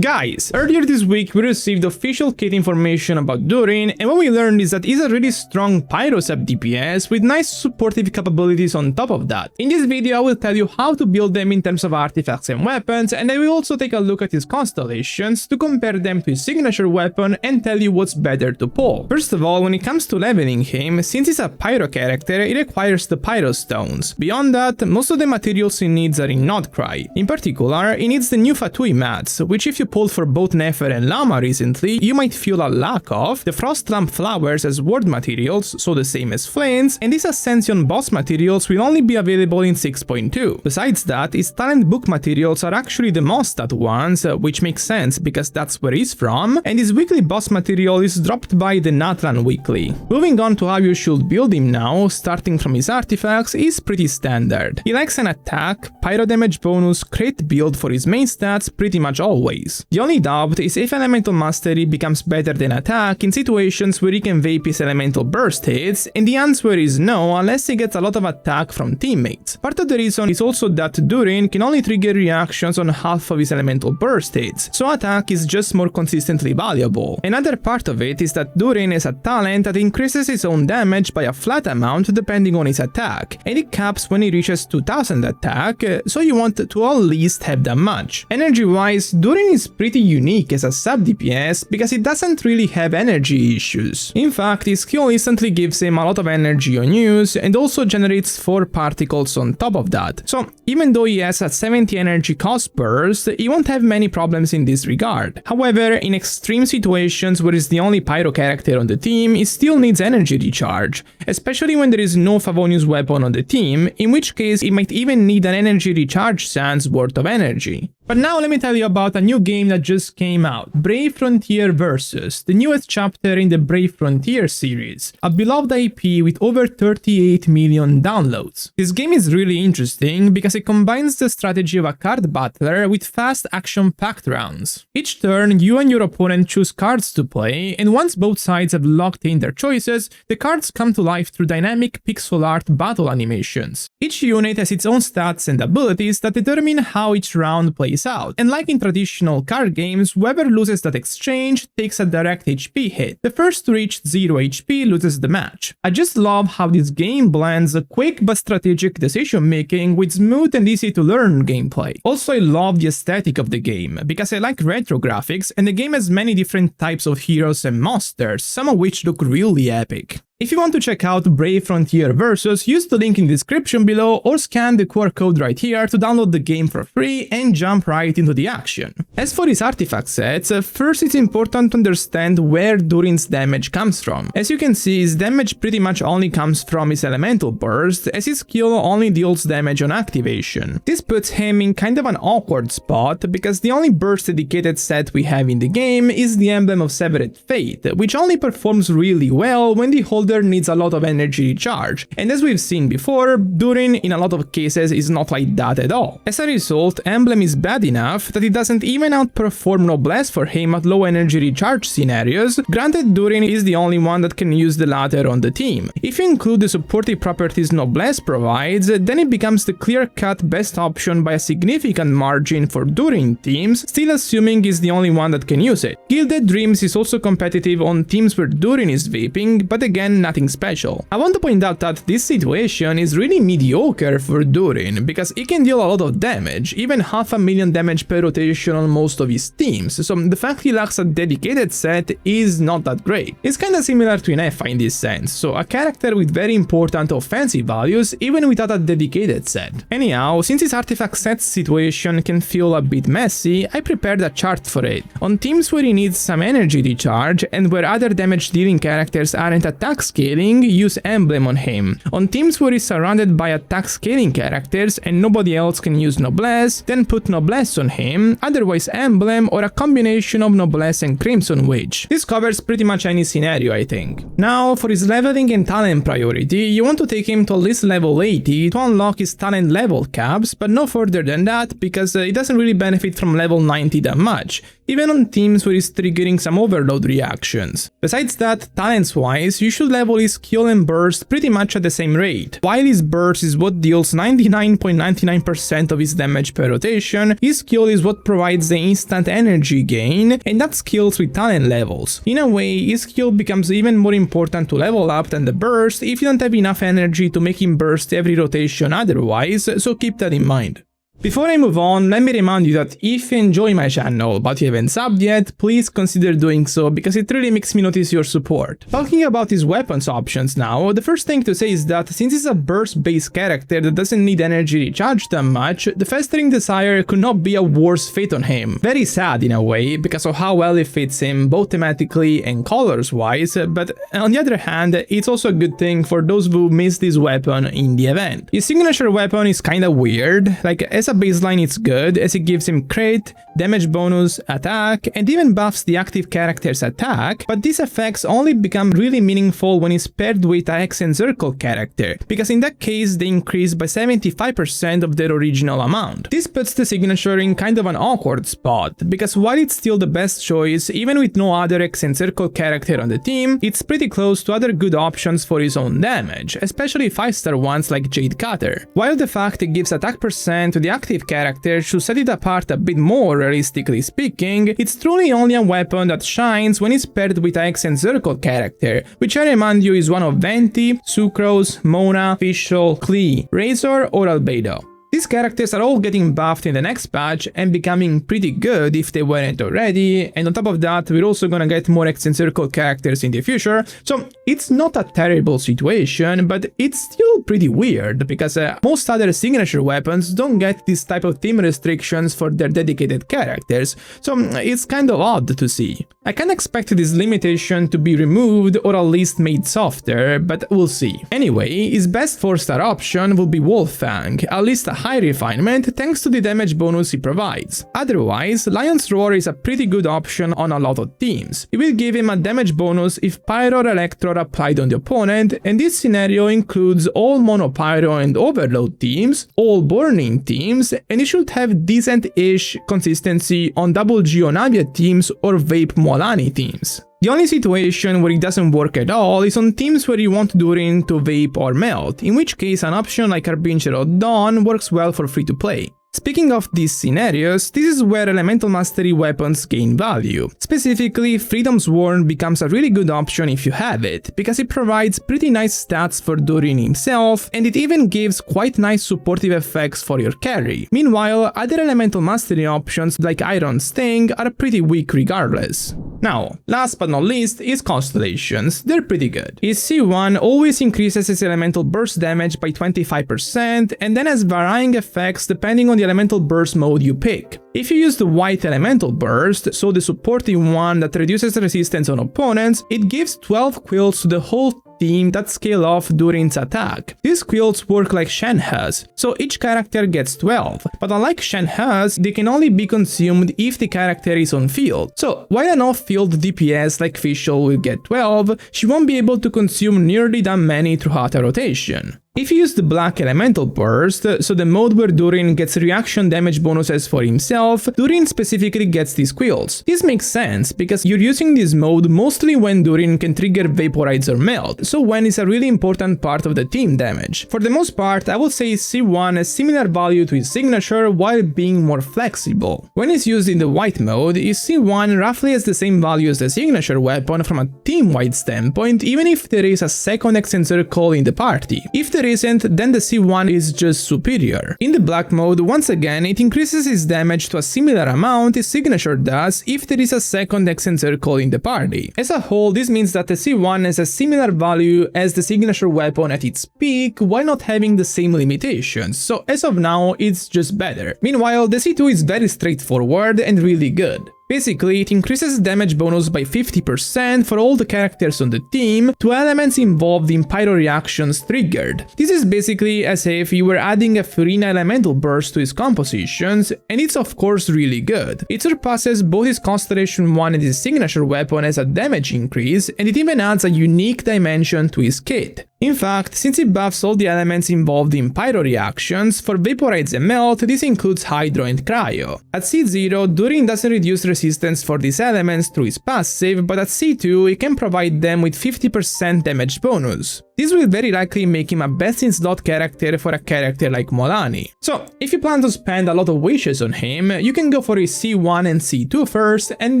Guys, earlier this week we received official kit information about Durin, and what we learned is that he's a really strong pyro sub DPS with nice supportive capabilities on top of that. In this video I will tell you how to build them in terms of artifacts and weapons, and I will also take a look at his constellations to compare them to his signature weapon and tell you what's better to pull. First of all, when it comes to leveling him, since he's a pyro character, it requires the pyro stones. Beyond that, most of the materials he needs are in Notcry. In particular, he needs the new Fatui mats, which if you pulled for both Nefer and Llama recently, you might feel a lack of, the Frost Lamp flowers as ward materials, so the same as Flames, and these Ascension boss materials will only be available in 6.2. Besides that, his talent book materials are actually the Mostat ones, which makes sense because that's where he's from, and his weekly boss material is dropped by the Natlan weekly. Moving on to how you should build him now, starting from his artifacts, is pretty standard. He likes an attack, pyro damage bonus, crit build for his main stats pretty much always. The only doubt is if Elemental Mastery becomes better than attack in situations where he can vape his elemental burst hits, and the answer is no unless he gets a lot of attack from teammates. Part of the reason is also that Durin can only trigger reactions on half of his elemental burst hits, so attack is just more consistently valuable. Another part of it is that Durin is a talent that increases his own damage by a flat amount depending on his attack, and it caps when he reaches 2000 attack, so you want to at least have that much. Energy-wise, Durin is pretty unique as a sub DPS because he doesn't really have energy issues. In fact, his skill instantly gives him a lot of energy on use and also generates 4 particles on top of that. So even though he has a 70 energy cost burst, he won't have many problems in this regard. However, in extreme situations where he's the only pyro character on the team, he still needs energy recharge, especially when there is no Favonius weapon on the team, in which case he might even need an energy recharge sans worth of energy. But now let me tell you about a new game that just came out, Brave Frontier Versus, the newest chapter in the Brave Frontier series, a beloved IP with over 38 million downloads. This game is really interesting because it combines the strategy of a card battler with fast action-packed rounds. Each turn, you and your opponent choose cards to play, and once both sides have locked in their choices, the cards come to life through dynamic pixel art battle animations. Each unit has its own stats and abilities that determine how each round plays out, and like in traditional card games, whoever loses that exchange takes a direct HP hit. The first to reach 0 HP loses the match. I just love how this game blends a quick but strategic decision making with smooth and easy to learn gameplay. Also, I love the aesthetic of the game, because I like retro graphics and the game has many different types of heroes and monsters, some of which look really epic. If you want to check out Brave Frontier Versus, use the link in the description below or scan the QR code right here to download the game for free and jump right into the action. As for his artifact sets, first it's important to understand where Durin's damage comes from. As you can see, his damage pretty much only comes from his elemental burst, as his skill only deals damage on activation. This puts him in kind of an awkward spot, because the only burst dedicated set we have in the game is the Emblem of Severed Fate, which only performs really well when the holder needs a lot of energy recharge, and as we've seen before, Durin in a lot of cases is not like that at all. As a result, Emblem is bad enough that it doesn't even outperform Noblesse for him at low energy recharge scenarios. Granted, Durin is the only one that can use the latter on the team. If you include the supportive properties Noblesse provides, then it becomes the clear-cut best option by a significant margin for Durin teams, still assuming he's the only one that can use it. Gilded Dreams is also competitive on teams where Durin is vaping, but again, nothing special. I want to point out that this situation is really mediocre for Durin, because he can deal a lot of damage, even 500,000 damage per rotation on most of his teams, so the fact he lacks a dedicated set is not that great. It's kinda similar to Nefa in this sense, so a character with very important offensive values even without a dedicated set. Anyhow, since his artifact set situation can feel a bit messy, I prepared a chart for it. On teams where he needs some energy recharge and where other damage dealing characters aren't attack scaling, use Emblem on him. On teams where he's surrounded by attack scaling characters and nobody else can use Noblesse, then put Noblesse on him, otherwise Emblem or a combination of Noblesse and Crimson Witch. This covers pretty much any scenario, I think. Now, for his leveling and talent priority, you want to take him to at least level 80 to unlock his talent level caps, but no further than that, because he doesn't really benefit from level 90 that much, even on teams where he's triggering some overload reactions. Besides that, talents wise, you should level his skill and burst pretty much at the same rate. While his burst is what deals 99.99% of his damage per rotation, his skill is what provides the instant energy gain, and that scales with talent levels. In a way, his skill becomes even more important to level up than the burst if you don't have enough energy to make him burst every rotation otherwise, so keep that in mind. Before I move on, let me remind you that if you enjoy my channel but you haven't subbed yet, please consider doing so because it really makes me notice your support. Talking about his weapons options now, the first thing to say is that since he's a burst-based character that doesn't need energy recharge that much, the Festering Desire could not be a worse fate on him. Very sad in a way, because of how well it fits him both thematically and colors-wise, but on the other hand, it's also a good thing for those who missed this weapon in the event. His signature weapon is kinda weird, like as a baseline it's good, as it gives him crit, damage bonus, attack, and even buffs the active character's attack, but these effects only become really meaningful when it's paired with a Hex and Circle character, because in that case they increase by 75% of their original amount. This puts the signature in kind of an awkward spot, because while it's still the best choice, even with no other Hex and Circle character on the team, it's pretty close to other good options for his own damage, especially 5-star ones like Jade Cutter. While the fact it gives attack percent to the active character should set it apart a bit more realistically speaking, it's truly only a weapon that shines when it's paired with a Hex and Circle character, which I remind you is one of Venti, Sucrose, Mona, Fischl, Klee, Razor or Albedo. These characters are all getting buffed in the next patch and becoming pretty good if they weren't already, and on top of that we're also gonna get more Hex and Circle characters in the future, so it's not a terrible situation, but it's still pretty weird, because most other signature weapons don't get this type of team restrictions for their dedicated characters, so it's kind of odd to see. I can expect this limitation to be removed or at least made softer, but we'll see. Anyway, his best 4-star option will be Wolffang, at least a high refinement thanks to the damage bonus he provides. Otherwise, Lion's Roar is a pretty good option on a lot of teams. It will give him a damage bonus if Pyro or Electro are applied on the opponent, and this scenario includes all Mono Pyro and Overload teams, all Burning teams, and it should have decent-ish consistency on Double G on Avia teams or Vape Moalani teams. The only situation where it doesn't work at all is on teams where you want Durin to vape or melt, in which case an option like Harbinger or Dawn works well for free-to-play. Speaking of these scenarios, this is where Elemental Mastery weapons gain value. Specifically, Freedom's Warn becomes a really good option if you have it, because it provides pretty nice stats for Durin himself, and it even gives quite nice supportive effects for your carry. Meanwhile, other Elemental Mastery options like Iron Sting are pretty weak regardless. Now, last but not least is Constellations. They're pretty good. His C1 always increases his elemental burst damage by 25% and then has varying effects depending on the elemental burst mode you pick. If you use the white elemental burst, so the supporting one that reduces resistance on opponents, it gives 12 quills to the whole team that scale off Durin's attack. These quills work like Shenhe's, so each character gets 12, but unlike Shenhe's, they can only be consumed if the character is on field. So while an off-field DPS like Fischl will get 12, she won't be able to consume nearly that many throughout a rotation. If you use the black elemental burst, so the mode where Durin gets reaction damage bonuses for himself, Durin specifically gets these quills. This makes sense, because you're using this mode mostly when Durin can trigger Vaporize or Melt, so when it's a really important part of the team damage. For the most part, I would say C1 has similar value to his signature while being more flexible. When it's used in the white mode, his C1 roughly has the same value as the signature weapon from a team-wide standpoint, even if there is a second Hex and Circle in the party. If there isn't, then the C1 is just superior. In the black mode, once again, it increases his damage to a similar amount his signature does if there is a second Hex and Circle in the party. As a whole, this means that the C1 has a similar value as the signature weapon at its peak while not having the same limitations, so as of now, it's just better. Meanwhile, the C2 is very straightforward and really good. Basically, it increases damage bonus by 50% for all the characters on the team to elements involved in pyro reactions triggered. This is basically as if you were adding a Furina elemental burst to his compositions, and it's of course really good. It surpasses both his Constellation 1 and his signature weapon as a damage increase, and it even adds a unique dimension to his kit. In fact, since it buffs all the elements involved in pyro reactions, for Vaporize and Melt, this includes Hydro and Cryo. At C0, Durin doesn't reduce resistance for these elements through his passive, but at C2 he can provide them with 50% damage bonus. This will very likely make him a best-in-slot character for a character like Molani. So, if you plan to spend a lot of wishes on him, you can go for his C1 and C2 first, and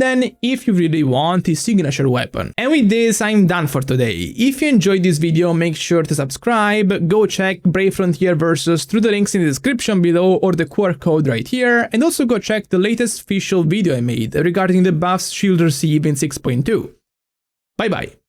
then, if you really want, his signature weapon. And with this, I'm done for today. If you enjoyed this video, make sure to subscribe, go check Brave Frontier Versus through the links in the description below or the QR code right here, and also go check the latest official video I made regarding the buffs Shield receive in 6.2. Bye bye.